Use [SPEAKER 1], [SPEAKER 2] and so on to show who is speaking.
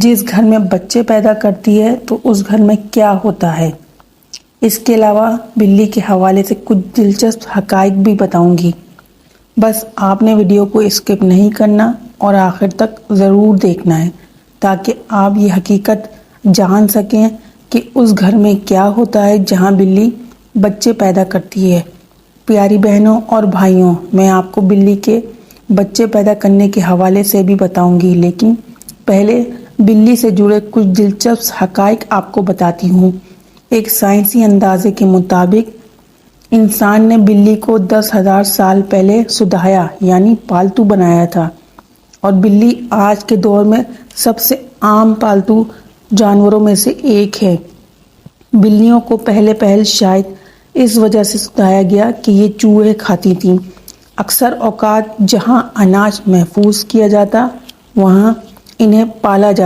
[SPEAKER 1] جس گھر میں بچے پیدا کرتی ہے تو اس گھر میں کیا ہوتا ہے۔ اس کے علاوہ بلی کے حوالے سے کچھ دلچسپ حقائق بھی بتاؤں گی۔ بس آپ نے ویڈیو کو اسکپ نہیں کرنا اور آخر تک ضرور دیکھنا ہے تاکہ آپ یہ حقیقت جان سکیں کہ اس گھر میں کیا ہوتا ہے جہاں بلی بچے پیدا کرتی ہے۔ پیاری بہنوں اور بھائیوں، میں آپ کو بلی کے بچے پیدا کرنے کے حوالے سے بھی بتاؤں گی، لیکن پہلے بلی سے جڑے کچھ دلچسپ حقائق آپ کو بتاتی ہوں۔ ایک سائنسی اندازے کے مطابق انسان نے بلی کو 10,000 سال پہلے سدھایا یعنی پالتو بنایا تھا، اور بلی آج کے دور میں سب سے عام پالتو جانوروں میں سے ایک ہے۔ بلیوں کو پہلے شاید اس وجہ سے سدھایا گیا کہ یہ چوہے کھاتی تھیں۔ اکثر اوقات جہاں اناج محفوظ کیا جاتا وہاں انہیں پالا جاتا